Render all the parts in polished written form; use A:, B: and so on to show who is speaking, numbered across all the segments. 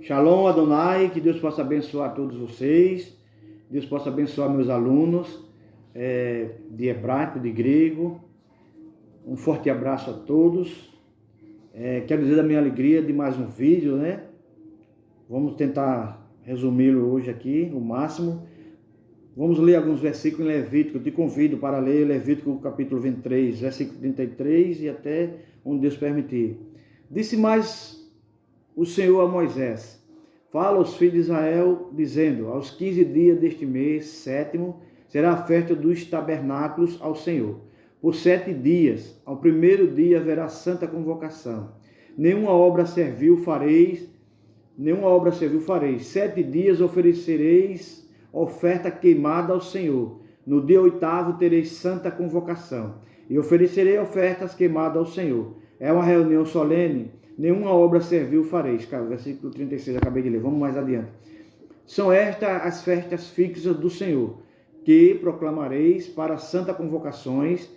A: Shalom Adonai, que Deus possa abençoar todos vocês, Deus possa abençoar meus alunos de hebraico, de grego. Um forte abraço a todos. Quero dizer da minha alegria de mais um vídeo, né? Vamos tentar resumi-lo hoje aqui, o máximo. Vamos ler alguns versículos em Levítico. Eu te convido para ler Levítico capítulo 23, versículo 33 e até onde Deus permitir. Disse mais o Senhor a Moisés: fala aos filhos de Israel, dizendo: aos 15 dias deste mês, sétimo, será a festa dos tabernáculos ao Senhor. Por 7 dias, ao primeiro dia haverá santa convocação. Nenhuma obra servil fareis. 7 dias oferecereis oferta queimada ao Senhor. No dia 8º tereis santa convocação, e oferecerei ofertas queimadas ao Senhor. É uma reunião solene, nenhuma obra servil fareis. Versículo 36, acabei de ler, vamos mais adiante. São estas as festas fixas do Senhor, que proclamareis para santa convocações,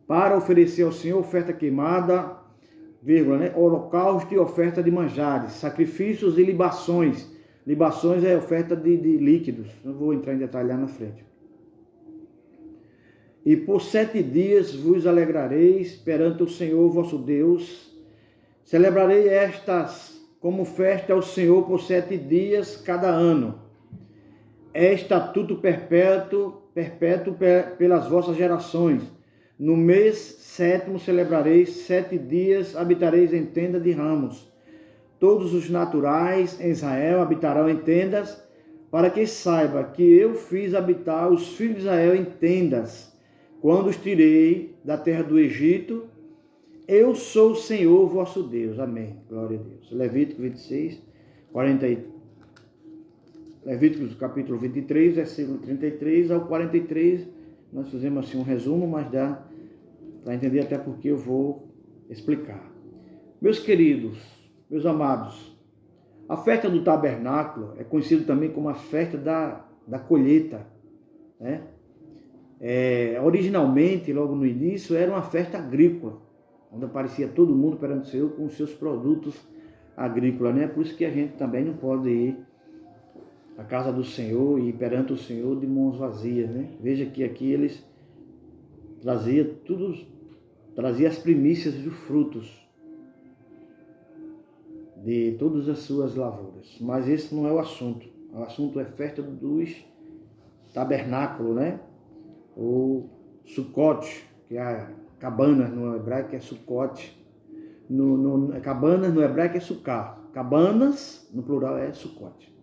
A: para oferecer ao Senhor oferta queimada, holocausto e oferta de manjares, sacrifícios e libações. Libações é oferta de líquidos, não vou entrar em detalhe lá na frente. E por 7 dias vos alegrareis perante o Senhor vosso Deus. Celebrarei estas como festa ao Senhor por 7 dias cada ano. É estatuto perpétuo pelas vossas gerações. No mês 7º celebrareis 7 dias, habitareis em tenda de ramos. Todos os naturais em Israel habitarão em tendas, para que saiba que eu fiz habitar os filhos de Israel em tendas, quando os tirei da terra do Egito. Eu sou o Senhor vosso Deus. Amém. Glória a Deus. Levítico 26, 40. Levítico capítulo 23, versículo 33 ao 43. Nós fizemos assim um resumo, mas dá para entender até porque eu vou explicar. Meus queridos, meus amados, a festa do tabernáculo é conhecida também como a festa da colheita, né? Originalmente, logo no início, era uma festa agrícola, onde aparecia todo mundo perante o Senhor com os seus produtos agrícolas, né? Por isso que a gente também não pode ir à casa do Senhor e ir perante o Senhor de mãos vazias, né? Veja que aqui eles trazia as primícias dos frutos de todas as suas lavouras. Mas esse não é o assunto. O assunto é festa dos tabernáculos, né? Ou Sukkot, que é a cabana no hebraico é Sukkot. Cabanas no hebraico é Sukkah. Cabanas, no plural, é Sukkot.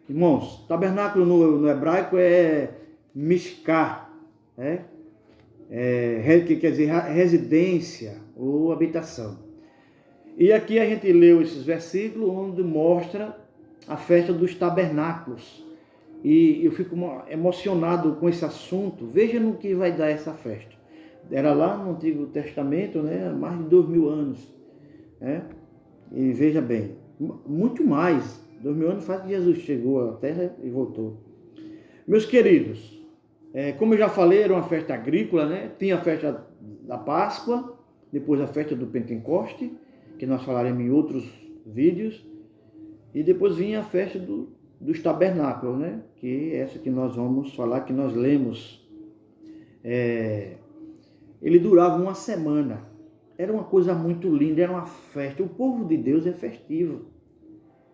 A: Irmãos, tabernáculo no hebraico é Mishkah, né? Que quer dizer residência ou habitação. E aqui a gente leu esses versículos onde mostra a festa dos tabernáculos. E eu fico emocionado com esse assunto. Veja no que vai dar essa festa. Era lá no Antigo Testamento, né? Há mais de 2000 anos. Né? E veja bem, muito mais. 2000 anos faz que Jesus chegou à terra e voltou. Meus queridos, como eu já falei, era uma festa agrícola, né? Tinha a festa da Páscoa, depois a festa do Pentecoste, que nós falaremos em outros vídeos, e depois vinha a festa dos tabernáculos, né? Que é essa que nós vamos falar, que nós lemos. Ele durava uma semana, era uma coisa muito linda, era uma festa. O povo de Deus é festivo,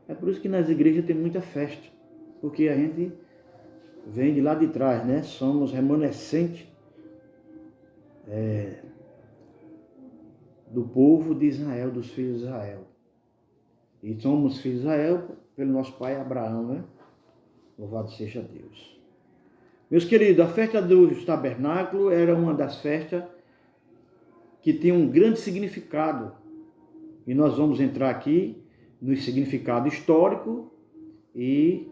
A: é por isso que nas igrejas tem muita festa, porque a gente vem de lá de trás, né? Somos remanescentes do povo de Israel, dos filhos de Israel. E somos filhos de Israel pelo nosso pai Abraão, né? Louvado seja Deus. Meus queridos, a festa dos tabernáculos era uma das festas que tinha um grande significado. E nós vamos entrar aqui no significado histórico e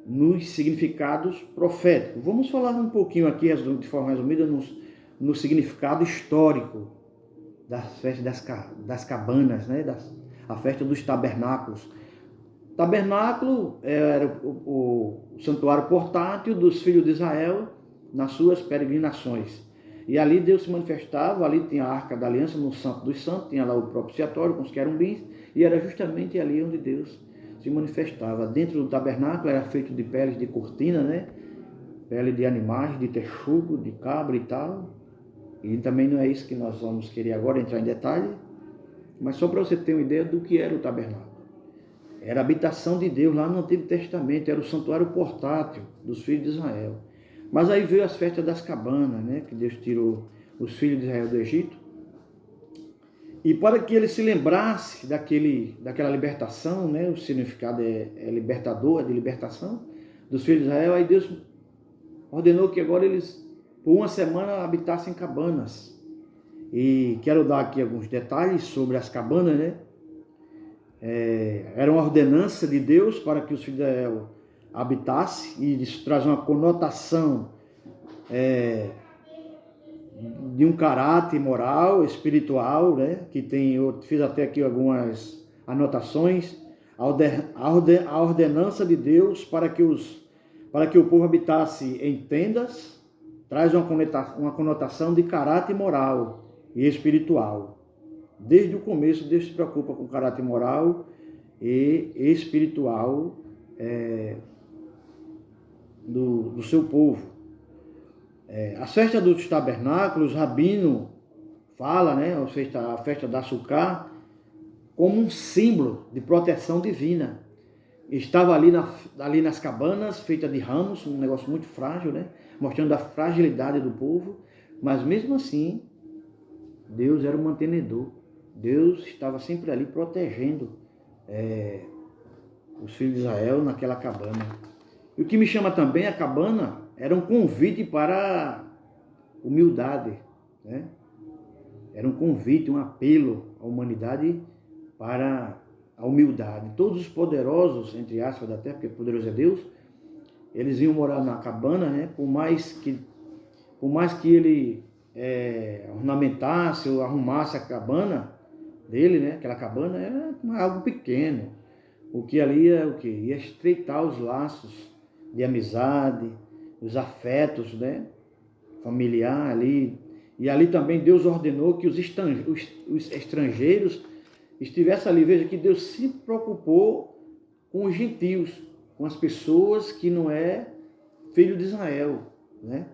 A: nos significados proféticos. Vamos falar um pouquinho aqui, de forma resumida, no significado histórico da festa das cabanas, né? A festa dos tabernáculos. Tabernáculo era o santuário portátil dos filhos de Israel nas suas peregrinações. E ali Deus se manifestava, ali tinha a Arca da Aliança, no Santo dos Santos, tinha lá o propiciatório com os querumbins, e era justamente ali onde Deus se se manifestava. Dentro do tabernáculo era feito de peles de cortina, né? Pele de animais, de texugo, de cabra e tal. E também não é isso que nós vamos querer agora entrar em detalhe, mas só para você ter uma ideia do que era o tabernáculo. Era a habitação de Deus lá no Antigo Testamento, era o santuário portátil dos filhos de Israel. Mas aí veio as festas das cabanas, né? Que Deus tirou os filhos de Israel do Egito. E para que ele se lembrasse daquela libertação, né? O significado é libertador, é de libertação dos filhos de Israel. Aí Deus ordenou que agora eles, por uma semana, habitassem cabanas. E quero dar aqui alguns detalhes sobre as cabanas, né? Era uma ordenança de Deus para que os filhos de Israel habitassem, e isso traz uma conotação de um caráter moral, espiritual, né? Que tem, eu fiz até aqui algumas anotações, a ordenança de Deus para que o povo habitasse em tendas, traz uma conotação de caráter moral e espiritual. Desde o começo, Deus se preocupa com o caráter moral e espiritual do seu povo. A festa dos tabernáculos, Rabino fala, né, a festa da Sukkah, como um símbolo de proteção divina. Estava ali nas cabanas, feita de ramos, um negócio muito frágil, né, mostrando a fragilidade do povo, mas mesmo assim, Deus era o mantenedor. Deus estava sempre ali protegendo os filhos de Israel naquela cabana. E o que me chama também, a cabana era um convite para humildade, né? Era um convite, um apelo à humanidade para a humildade. Todos os poderosos, entre aspas, da terra, porque poderoso é Deus, eles iam morar na cabana, né? Por mais que ele ornamentasse ou arrumasse a cabana dele, né? Aquela cabana era algo pequeno. O que ali ia estreitar os laços de amizade, os afetos, né? Familiar ali. E ali também Deus ordenou que os estrangeiros estivessem ali. Veja que Deus se preocupou com os gentios, com as pessoas que não é filho de Israel, né?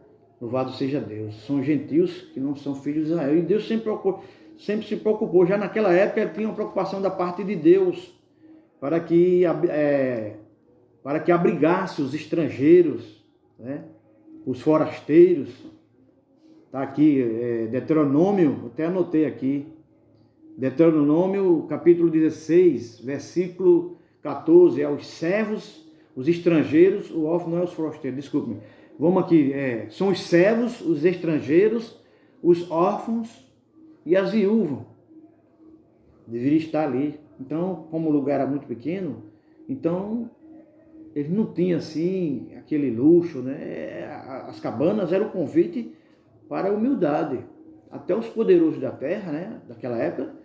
A: Louvado seja Deus. São gentios que não são filhos de Israel. E Deus sempre se preocupou. Já naquela época tinha uma preocupação da parte de Deus para que abrigasse os estrangeiros, né? Os forasteiros. Está aqui, Deuteronômio, até anotei aqui. Deuteronômio, capítulo 16, versículo 14. É os servos, os estrangeiros, o órfão não é os forasteiros, desculpe-me. Vamos aqui, são os servos, os estrangeiros, os órfãos e as viúvas. Deveria estar ali. Então, como o lugar era muito pequeno, então ele não tinha assim aquele luxo, né? As cabanas eram o convite para a humildade. Até os poderosos da terra, né? Daquela época,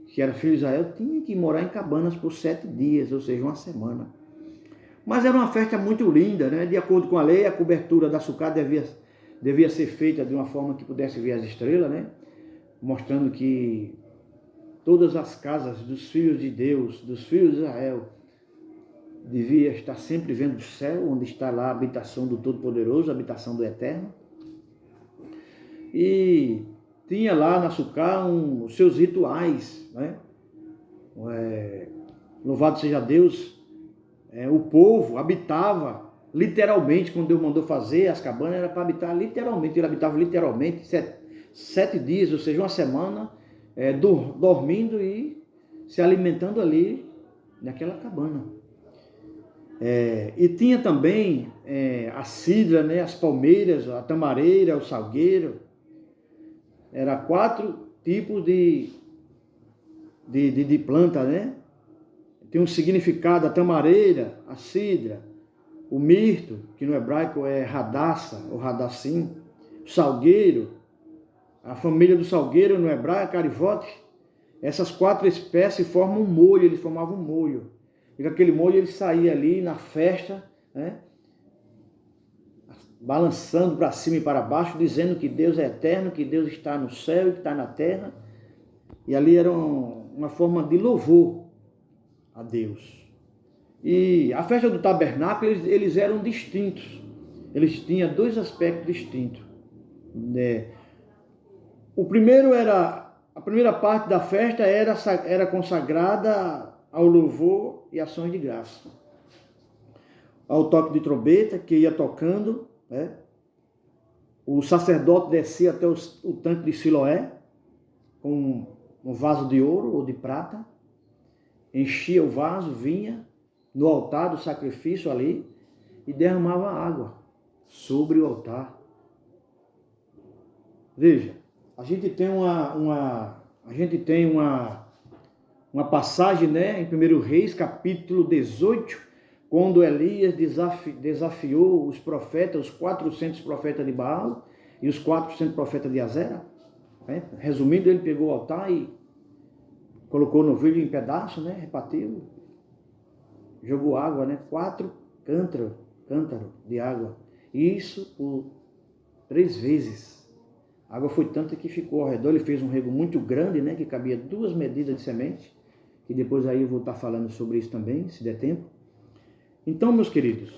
A: que era filho de Israel, tinha que morar em cabanas por 7 dias, ou seja, uma semana. Mas era uma festa muito linda, né? De acordo com a lei, a cobertura da Sukkah devia ser feita de uma forma que pudesse ver as estrelas, né? Mostrando que todas as casas dos filhos de Deus, dos filhos de Israel, devia estar sempre vendo o céu, onde está lá a habitação do Todo-Poderoso, a habitação do Eterno. E tinha lá na Sukkah os seus rituais, né? Louvado seja Deus, o povo habitava literalmente, quando Deus mandou fazer as cabanas, era para habitar literalmente, ele habitava literalmente 7 dias, ou seja, uma semana, dormindo e se alimentando ali naquela cabana. E tinha também a cidra, né, as palmeiras, a tamareira, o salgueiro. Era 4 tipos de planta, né? Tem um significado: a tamareira, a cidra, o mirto, que no hebraico é radassa ou radassim, o salgueiro, a família do salgueiro no hebraico, carivote. Essas 4 espécies formam um molho, eles formavam um molho. E com aquele molho ele saía ali na festa, né? Balançando para cima e para baixo, dizendo que Deus é eterno, que Deus está no céu e que está na terra. E ali era uma forma de louvor a Deus. E a festa do tabernáculo, eles eram distintos. Eles tinham dois aspectos distintos. O primeiro era, a primeira parte da festa era consagrada ao louvor e ações de graça. Ao toque de trombeta, que ia tocando, né? O sacerdote descia até o tanque de Siloé, com um vaso de ouro ou de prata, enchia o vaso, vinha no altar do sacrifício ali e derramava água sobre o altar. Veja, a gente tem uma passagem, né, em 1 Reis, capítulo 18, quando Elias desafiou os profetas, os 400 profetas de Baal e os 400 profetas de Azera. Né? Resumindo, ele pegou o altar e colocou o novilho em pedaço, né, repartiu, jogou água, né, 4 cântaros de água. Isso por 3 vezes. A água foi tanta que ficou ao redor. Ele fez um rego muito grande, né, que cabia 2 medidas de semente, que depois aí eu vou estar falando sobre isso também, se der tempo. Então, meus queridos,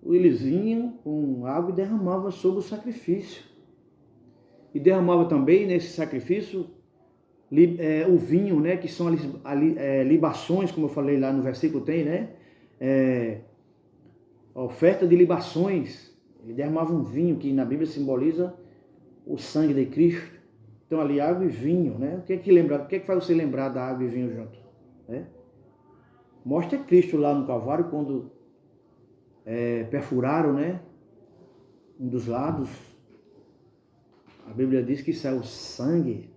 A: eles vinham com água e derramavam sobre o sacrifício. E derramava também nesse sacrifício o vinho, né, que são libações, como eu falei lá no versículo, tem, né, a oferta de libações. Ele derramava um vinho que na Bíblia simboliza o sangue de Cristo. Então ali água e vinho, né? O que é que faz você lembrar da água e vinho junto? Né? Mostra Cristo lá no Calvário quando perfuraram, né, um dos lados. A Bíblia diz que saiu sangue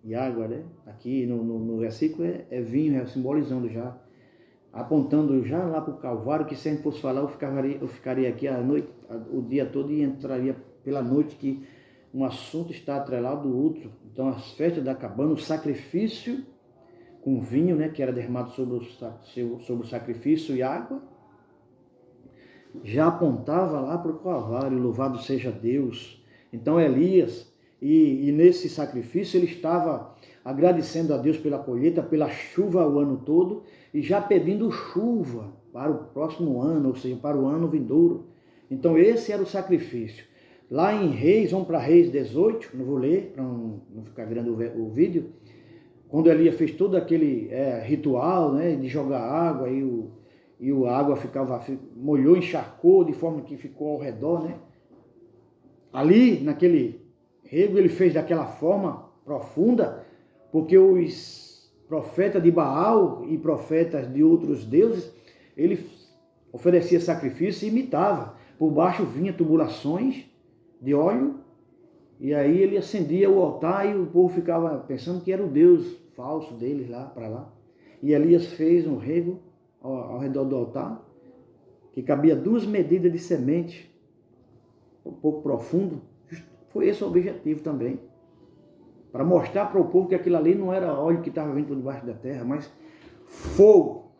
A: e água, né? Aqui no versículo é vinho, simbolizando já, apontando já lá para o Calvário, que se a gente fosse falar, eu ficaria aqui a noite, o dia todo e entraria pela noite, que um assunto está atrelado ao outro. Então, as festas da cabana, o sacrifício com vinho, né, que era derramado sobre o sacrifício e água, já apontava lá para o Calvário, louvado seja Deus. Então, Elias, e nesse sacrifício, ele estava agradecendo a Deus pela colheita, pela chuva o ano todo, e já pedindo chuva para o próximo ano, ou seja, para o ano vindouro. Então, esse era o sacrifício. Lá em Reis, vamos para Reis 18, não vou ler, para não ficar grande o vídeo, quando Elias fez todo aquele ritual, né, de jogar água, e a água molhou, encharcou, de forma que ficou ao redor, né? Ali, naquele rego, ele fez daquela forma profunda, porque os profetas de Baal e profetas de outros deuses, ele oferecia sacrifício e imitava. Por baixo vinha tubulações de óleo, e aí ele acendia o altar e o povo ficava pensando que era o Deus falso deles lá para lá. E Elias fez um rego ao redor do altar, que cabia 2 medidas de semente, um pouco profundo. Foi esse o objetivo também, para mostrar para o povo que aquilo ali não era óleo que estava vindo por debaixo da terra, mas fogo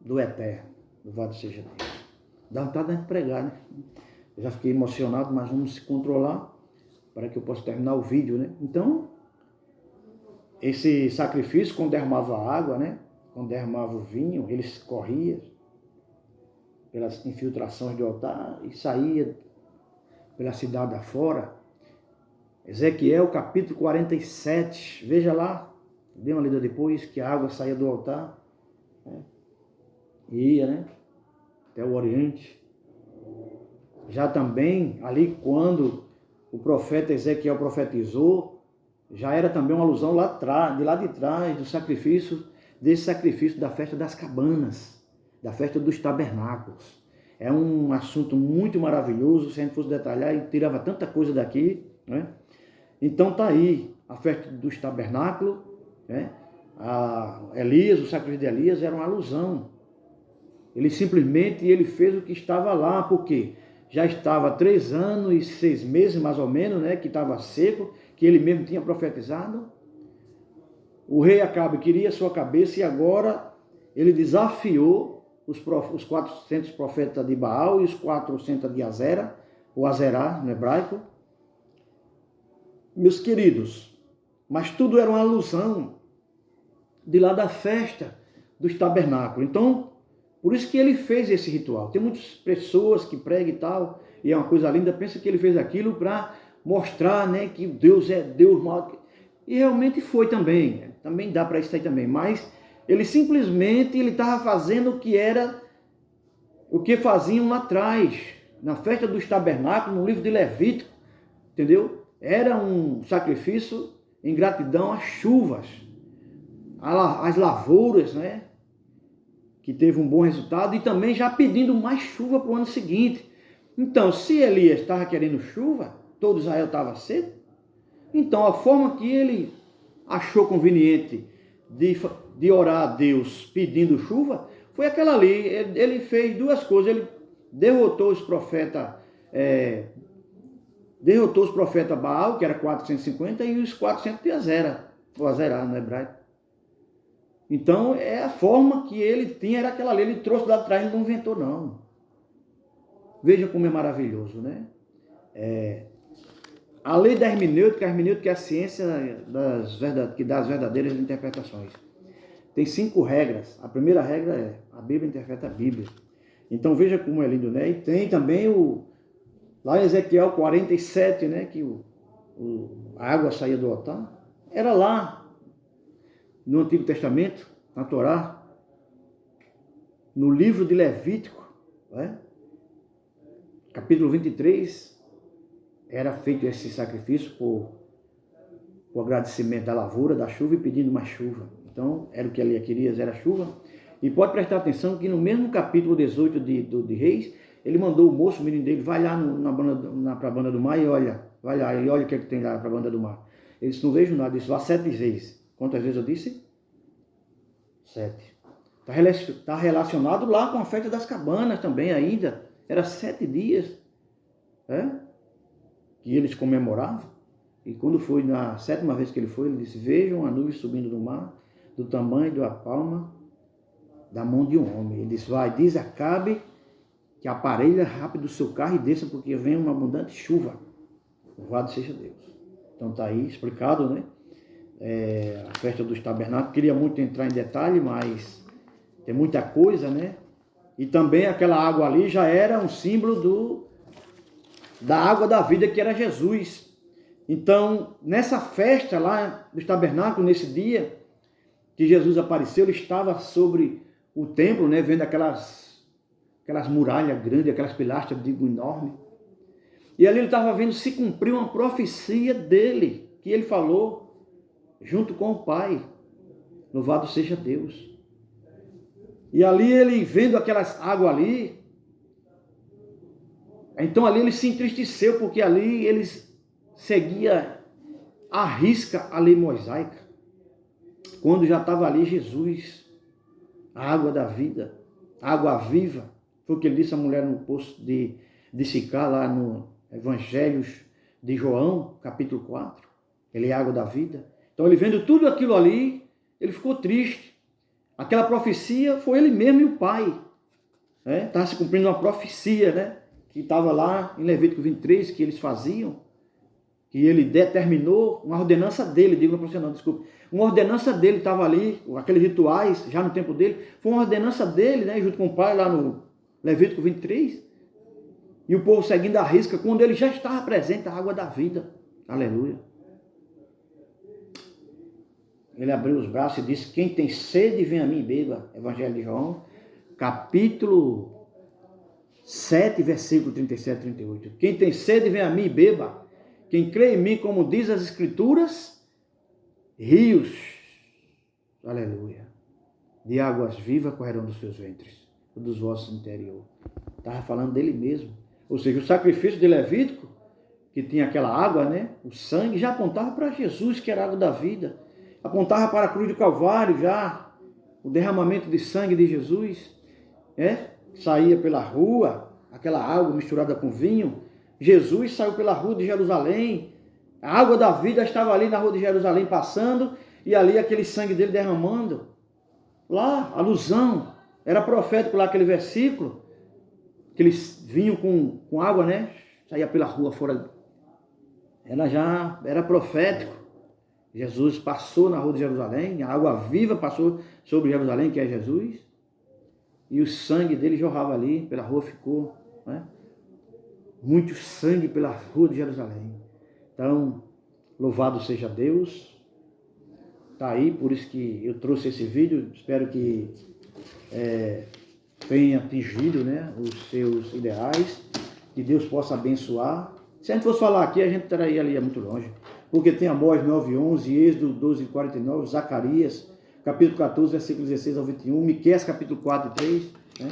A: do eterno. Louvado seja Deus. Dá vontade de pregar, né? Eu já fiquei emocionado, mas vamos se controlar para que eu possa terminar o vídeo, né? Então, esse sacrifício, quando derramava água, né? Quando derramava o vinho, ele corria pelas infiltrações do altar e saía pela cidade afora. Ezequiel, capítulo 47, veja lá, dê uma lida depois, que a água saía do altar, né? E ia, né, até o Oriente. Já também, ali quando o profeta Ezequiel profetizou, já era também uma alusão lá de trás do sacrifício, desse sacrifício da festa das cabanas, da festa dos tabernáculos. É um assunto muito maravilhoso, se a gente fosse detalhar, e tirava tanta coisa daqui, né? Então tá aí, a festa dos tabernáculos, né? Elias, o sacrifício de Elias era uma alusão. Ele simplesmente fez o que estava lá, porque já estava 3 anos e 6 meses, mais ou menos, né, que estava seco, que ele mesmo tinha profetizado. O rei Acabe queria sua cabeça e agora ele desafiou os 400 profetas de Baal e os 400 de Azera, ou Azerá no hebraico. Meus queridos, mas tudo era uma alusão de lá da festa dos tabernáculos. Então, Por isso que ele fez esse ritual. Tem muitas pessoas que pregam e tal, e é uma coisa linda, pensa que ele fez aquilo para mostrar, né, que Deus é Deus maior. E realmente foi também. Também dá para isso aí também. Mas ele simplesmente estava fazendo o que era, o que faziam lá atrás, na festa dos tabernáculos, no livro de Levítico, entendeu? Era um sacrifício em gratidão às chuvas, às lavouras, né? Que teve um bom resultado, e também já pedindo mais chuva para o ano seguinte. Então, se Elias estava querendo chuva, todo Israel estava seco, então a forma que ele achou conveniente de orar a Deus pedindo chuva, foi aquela ali. Ele fez duas coisas. Ele derrotou os profetas Baal, que era 450, e os 400 de Azera, ou Azerá no hebraico. Então, a forma que ele tinha era aquela ali. Ele trouxe lá atrás, ele não inventou, não. Veja como é maravilhoso, né? A lei da hermenêutica é a ciência que dá as verdadeiras interpretações. Tem 5 regras. A primeira regra é: a Bíblia interpreta a Bíblia. Então veja como é lindo, né? E tem também lá em Ezequiel 47, né? Que a água saía do altar. Era lá no Antigo Testamento, na Torá, no livro de Levítico, né? Capítulo 23, era feito esse sacrifício por agradecimento da lavoura, da chuva, e pedindo mais chuva. Então, era o que ele queria, era chuva. E pode prestar atenção que no mesmo capítulo 18 de Reis, ele mandou o moço, o menino dele, vai lá para a banda do mar e olha, vai lá e olha o que tem lá para a banda do mar. Ele disse: não vejo nada, disse: vá 7 vezes. Quantas vezes eu disse? 7. Está relacionado lá com a festa das cabanas também ainda. Era 7 dias que eles comemoravam. E quando foi na 7ª vez que ele foi, ele disse: vejam a nuvem subindo do mar, do tamanho da palma da mão de um homem. Ele disse: vai, diz Acabe que aparelha rápido o seu carro e desça, porque vem uma abundante chuva. Louvado seja Deus. Então está aí explicado, né? A festa dos tabernáculos. Queria muito entrar em detalhe, mas tem muita coisa, né? E também aquela água ali já era um símbolo da água da vida, que era Jesus. Então, nessa festa lá dos tabernáculos, nesse dia que Jesus apareceu, ele estava sobre o templo, né? Vendo aquelas muralhas grandes, aquelas pilastras, digo, enormes. E ali ele estava vendo se cumprir uma profecia dele, que ele falou junto com o Pai. Louvado seja Deus. E ali ele vendo aquelas águas ali, então ali ele se entristeceu, porque ali eles seguia à risca a lei mosaica. Quando já estava ali Jesus, a água da vida, a água viva. Foi o que ele disse à mulher no poço de Sicar, lá no Evangelhos de João, capítulo 4. Ele é a água da vida. Então ele vendo tudo aquilo ali, ele ficou triste. Aquela profecia foi ele mesmo e o Pai. Estava se cumprindo uma profecia, né? Que estava lá em Levítico 23, que eles faziam, que ele determinou, uma ordenança dele, digo não profissional, desculpe, uma ordenança dele estava ali, aqueles rituais, já no tempo dele, foi uma ordenança dele, né? Junto com o Pai, lá no Levítico 23, e o povo seguindo a risca, quando ele já estava presente, a água da vida. Aleluia. Ele abriu os braços e disse: quem tem sede, vem a mim e beba. Evangelho de João, capítulo 7, versículo 37 e 38. Quem tem sede, vem a mim e beba. Quem crê em mim, como diz as Escrituras, rios, aleluia, de águas vivas correrão dos seus ventres, dos vossos interior. Estava falando dele mesmo. Ou seja, o sacrifício de Levítico, que tinha aquela água, né? O sangue já apontava para Jesus, que era a água da vida. Apontava para a cruz do Calvário já, o derramamento de sangue de Jesus, saía pela rua, aquela água misturada com vinho. Jesus saiu pela rua de Jerusalém, a água da vida estava ali na rua de Jerusalém passando, e ali aquele sangue dele derramando. Lá, alusão, era profético lá aquele versículo, que eles vinham com água, né? Saía pela rua fora. Ela já era profético. Jesus passou na rua de Jerusalém, a água viva passou sobre Jerusalém, que é Jesus. e o sangue dele jorrava ali, pela rua ficou, né? Muito sangue pela rua de Jerusalém. Então, louvado seja Deus. Está aí, por isso que eu trouxe esse vídeo. Espero que tenha atingido, né, os seus ideais. Que Deus possa abençoar. Se a gente fosse falar aqui, a gente estaria ali muito longe. Porque tem Amós 9:11, Êxodo 12:49, Zacarias, capítulo 14, versículos 16 ao 21, Miqueias, capítulo 4 e 3, né?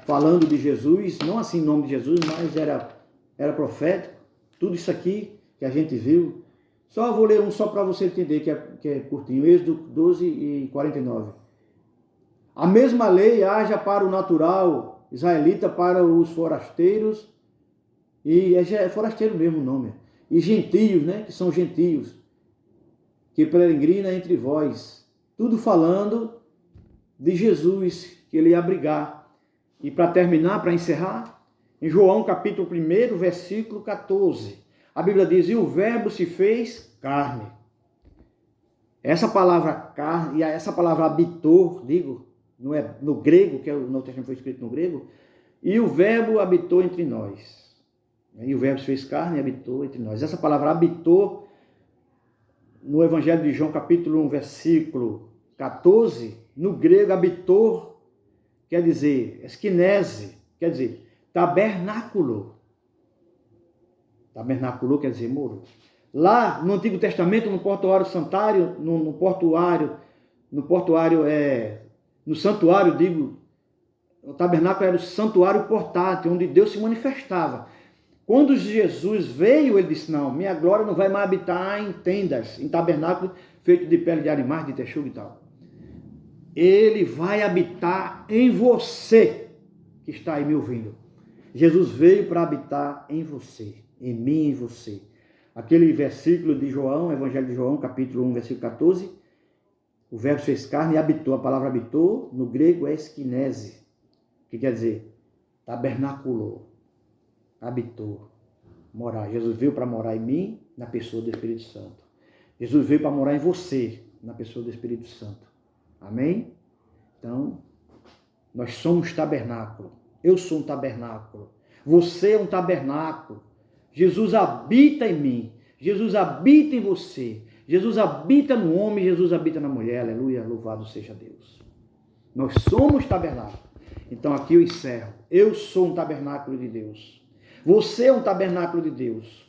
A: Falando de Jesus, não assim em nome de Jesus, mas era profético. Tudo isso aqui que a gente viu. Só vou ler um só para você entender que é curtinho. Êxodo 12:49. A mesma lei haja para o natural israelita, para os forasteiros, e é forasteiro mesmo o nome, e gentios, né, que são gentios, que peregrina entre vós. Tudo falando de Jesus, que ele ia abrigar. E para terminar, para encerrar, em João capítulo 1, versículo 14, a Bíblia diz, e o verbo se fez carne. Essa palavra carne, e essa palavra habitou, digo, não é no grego, que o Novo Testamento foi escrito no grego, e o verbo habitou entre nós. E o verbo se fez carne e habitou entre nós. Essa palavra habitou, no Evangelho de João capítulo 1, versículo 14, no grego habitou, quer dizer, esquinese, quer dizer, tabernáculo. Tabernáculo quer dizer muro. Lá no Antigo Testamento, no portuário santuário, no santuário, digo, o tabernáculo era o santuário portátil, onde Deus se manifestava. Quando Jesus veio, ele disse, não, minha glória não vai mais habitar em tendas, em tabernáculo feito de pele de animais, de texugo e tal. Ele vai habitar em você, que está aí me ouvindo. Jesus veio para habitar em você, em mim e em você. Aquele versículo de João, Evangelho de João, capítulo 1, versículo 14, o verbo fez carne e habitou. A palavra habitou, no grego é esquinese, que quer dizer tabernaculou, habitou, morar. Jesus veio para morar em mim, na pessoa do Espírito Santo. Jesus veio para morar em você, na pessoa do Espírito Santo. Amém? Então, nós somos tabernáculo. Eu sou um tabernáculo. Você é um tabernáculo. Jesus habita em mim. Jesus habita em você. Jesus habita no homem, Jesus habita na mulher. Aleluia, louvado seja Deus. Nós somos tabernáculo. Então aqui eu encerro. Eu sou um tabernáculo de Deus. Você é um tabernáculo de Deus.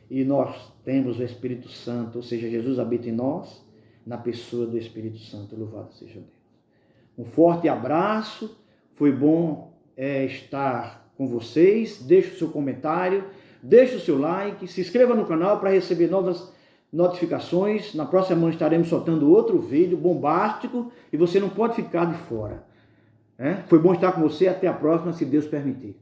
A: E nós temos o Espírito Santo, ou seja, Jesus habita em nós, na pessoa do Espírito Santo. Louvado seja Deus. Um forte abraço. Foi bom estar com vocês. Deixe o seu comentário, deixe o seu like, se inscreva no canal para receber novas notificações. Na próxima semana estaremos soltando outro vídeo bombástico e você não pode ficar de fora. Foi bom estar com você. Até a próxima, se Deus permitir.